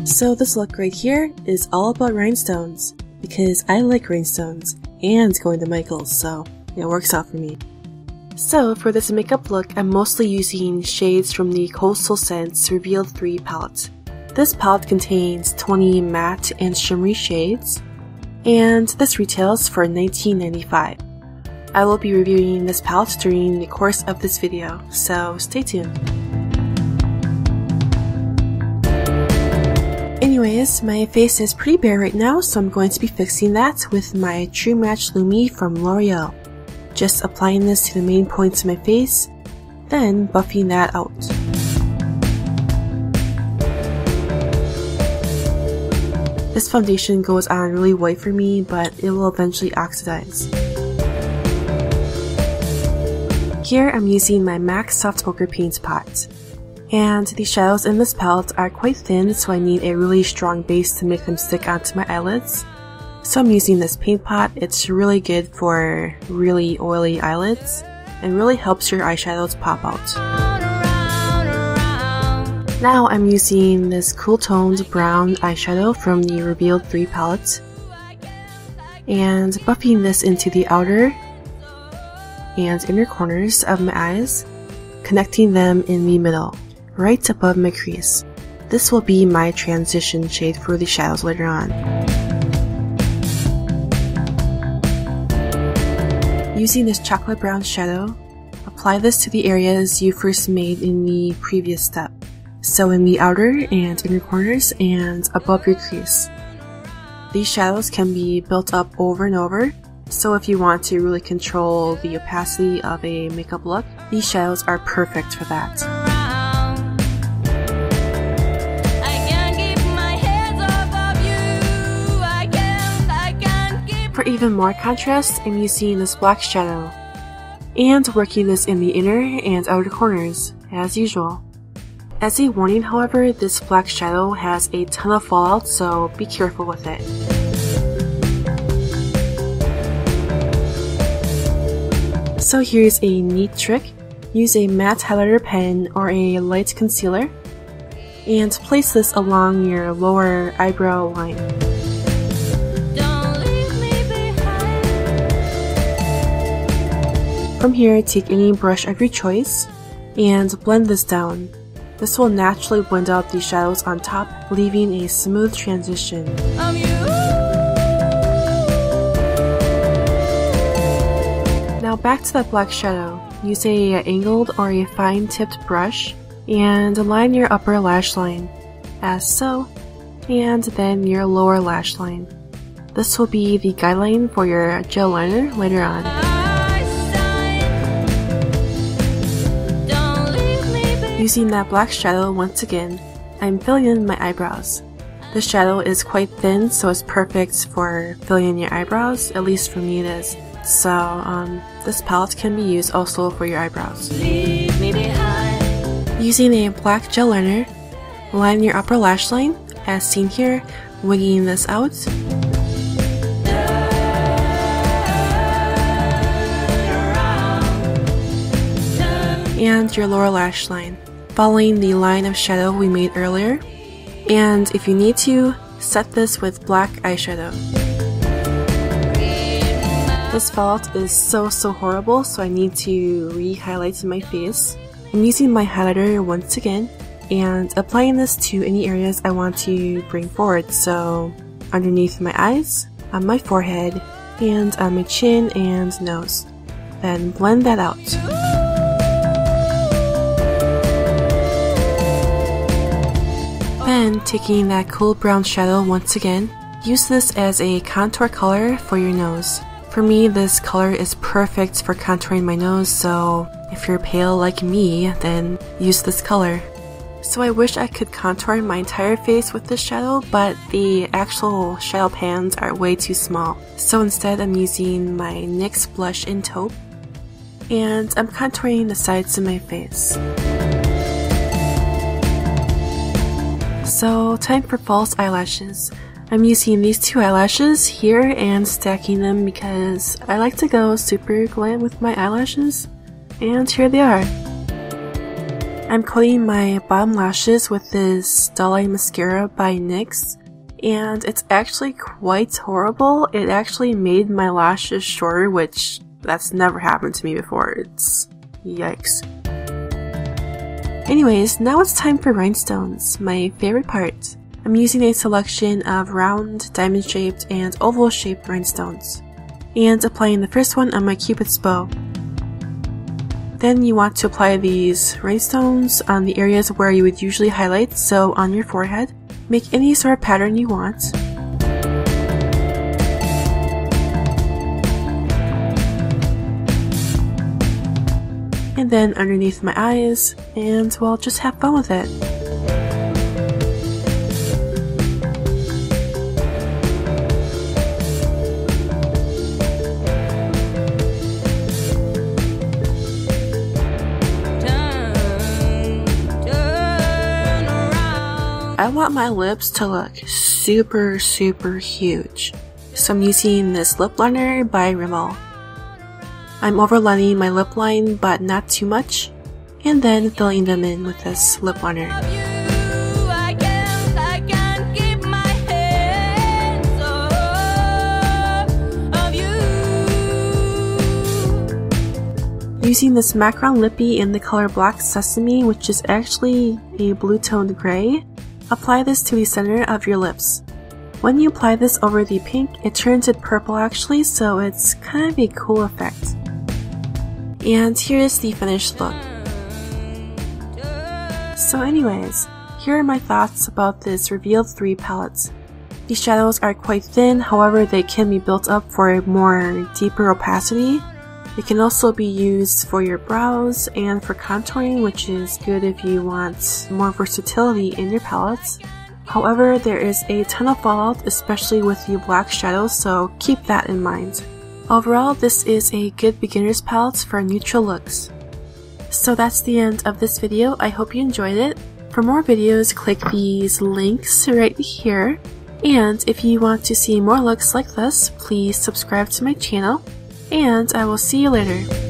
So this look right here is all about rhinestones, because I like rhinestones and going to Michael's, so it works out for me. So for this makeup look, I'm mostly using shades from the Coastal Scents Revealed 3 palette. This palette contains 20 matte and shimmery shades, and this retails for $19.95. I will be reviewing this palette during the course of this video, so stay tuned. Anyways, my face is pretty bare right now, so I'm going to be fixing that with my True Match Lumi from L'Oreal. Just applying this to the main points of my face, then buffing that out. This foundation goes on really white for me, but it will eventually oxidize. Here I'm using my MAC Soft Ochre Paint Pot. And the shadows in this palette are quite thin, so I need a really strong base to make them stick onto my eyelids. So I'm using this paint pot. It's really good for really oily eyelids and really helps your eyeshadows pop out. Now I'm using this cool toned brown eyeshadow from the Revealed 3 palette and buffing this into the outer and inner corners of my eyes, connecting them in the middle, right above my crease. This will be my transition shade for the shadows later on. Using this chocolate brown shadow, apply this to the areas you first made in the previous step. So in the outer and inner corners and above your crease. These shadows can be built up over and over, so if you want to really control the opacity of a makeup look, these shadows are perfect for that. For even more contrast, I'm using this black shadow and working this in the inner and outer corners, as usual. As a warning, however, this black shadow has a ton of fallout, so be careful with it. So here's a neat trick. Use a matte highlighter pen or a light concealer and place this along your lower eyebrow line. From here, take any brush of your choice and blend this down. This will naturally blend out the shadows on top, leaving a smooth transition. Now back to that black shadow. Use a angled or a fine-tipped brush and align your upper lash line, as so, and then your lower lash line. This will be the guideline for your gel liner later on. Using that black shadow once again, I'm filling in my eyebrows. The shadow is quite thin, so it's perfect for filling in your eyebrows, at least for me it is. So this palette can be used also for your eyebrows. Using a black gel liner, line your upper lash line, as seen here, winging this out. And your lower lash line, following the line of shadow we made earlier. And if you need to, set this with black eyeshadow. This fallout is so horrible, so I need to re-highlight my face. I'm using my highlighter once again and applying this to any areas I want to bring forward, so underneath my eyes, on my forehead, and on my chin and nose. Then blend that out. Then, taking that cool brown shadow once again, use this as a contour color for your nose. For me, this color is perfect for contouring my nose, so if you're pale like me, then use this color. So I wish I could contour my entire face with this shadow, but the actual shadow pans are way too small. So instead I'm using my NYX blush in taupe, and I'm contouring the sides of my face. So time for false eyelashes. I'm using these two eyelashes here and stacking them because I like to go super glam with my eyelashes, and here they are. I'm coating my bottom lashes with this Dull Line Mascara by NYX, and it's actually quite horrible. It actually made my lashes shorter, which that's never happened to me before. It's yikes. Anyways, now it's time for rhinestones, my favorite part. I'm using a selection of round, diamond-shaped, and oval-shaped rhinestones, and applying the first one on my cupid's bow. Then you want to apply these rhinestones on the areas where you would usually highlight, so on your forehead. Make any sort of pattern you want. And then underneath my eyes, and well, just have fun with it. I want my lips to look super huge, so I'm using this lip liner by Rimmel. I'm overlining my lip line, but not too much, and then filling them in with this lip liner. Using this macaron lippie in the color Black Sesame, which is actually a blue-toned gray, apply this to the center of your lips. When you apply this over the pink, it turns it purple actually, so it's kind of a cool effect. And here's the finished look. So anyways, here are my thoughts about this Revealed 3 palette. These shadows are quite thin, however they can be built up for a more deeper opacity. They can also be used for your brows and for contouring, which is good if you want more versatility in your palettes. However, there is a ton of fallout, especially with the black shadows, so keep that in mind. Overall, this is a good beginner's palette for neutral looks. So that's the end of this video. I hope you enjoyed it. For more videos, click these links right here. And if you want to see more looks like this, please subscribe to my channel. And I will see you later.